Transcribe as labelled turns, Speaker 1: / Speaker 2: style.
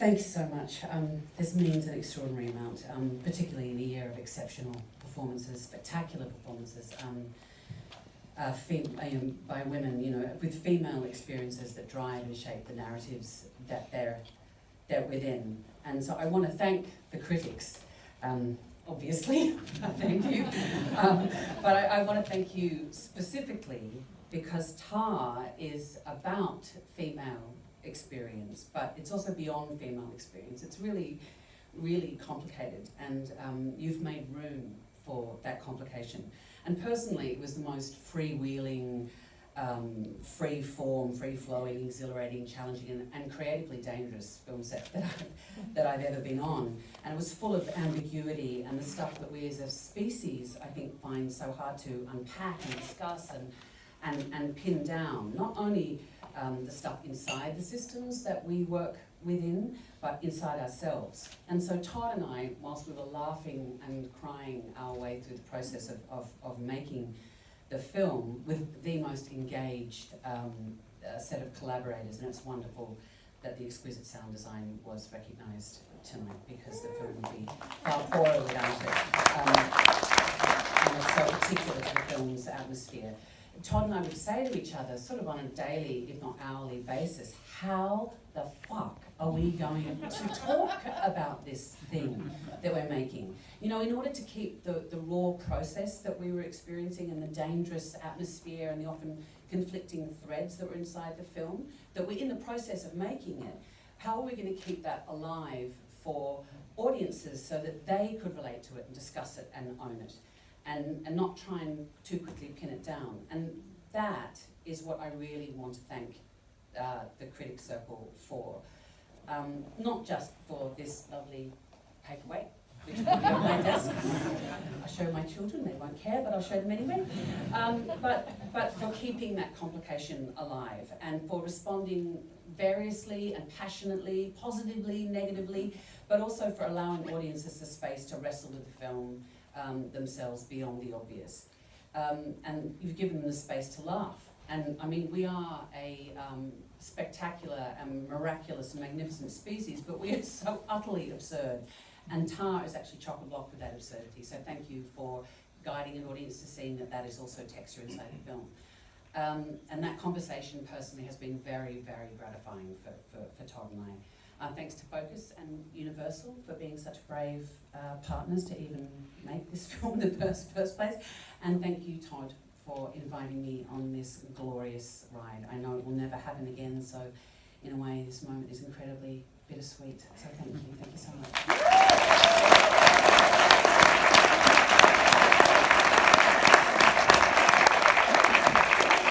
Speaker 1: Thank you so much. This means an extraordinary amount, particularly in a year of exceptional performances, spectacular performances by women, you know, with female experiences that drive and shape the narratives that they're within. And so I want to thank the critics, obviously, thank you. But I want to thank you specifically because Tar is about female experience, but it's also beyond female experience. It's really, really complicated, and you've made room for that complication. And personally, it was the most freewheeling, free-form, free-flowing, exhilarating, challenging, and creatively dangerous film set that I've ever been on. And it was full of ambiguity and the stuff that we as a species, I think, find so hard to unpack and discuss and pin down. Not only the stuff inside the systems that we work within, but inside ourselves. And so Todd and I, whilst we were laughing and crying our way through the process of making the film with the most engaged set of collaborators, and it's wonderful that the exquisite sound design was recognised tonight, because the film would be far poorer without it. And it's so particular to the film's atmosphere. Todd and I would say to each other, sort of on a daily, if not hourly basis, how the fuck are we going to talk about this thing that we're making? You know, in order to keep the raw process that we were experiencing and the dangerous atmosphere and the often conflicting threads that were inside the film, that we're in the process of making it, how are we going to keep that alive for audiences so that they could relate to it and discuss it and own it? And not try and too quickly pin it down. And that is what I really want to thank the Critics Circle for. Not just for this lovely paperweight, which will be on my desk. I'll show my children, they won't care, but I'll show them anyway. But for keeping that complication alive, and for responding variously and passionately, positively, negatively, but also for allowing audiences the space to wrestle with the film themselves beyond the obvious. And you've given them the space to laugh. And I mean, we are a spectacular and miraculous and magnificent species, but we are so utterly absurd. And Tar is actually chock-a-block with that absurdity. So thank you for guiding an audience to seeing that that is also texture inside the film. And that conversation personally has been very, very gratifying for Todd and I. Thanks to Focus and Universal for being such brave partners to even make this film in the first place. And thank you, Todd, for inviting me on this glorious ride. I know it will never happen again, so in a way this moment is incredibly bittersweet. So thank you so much.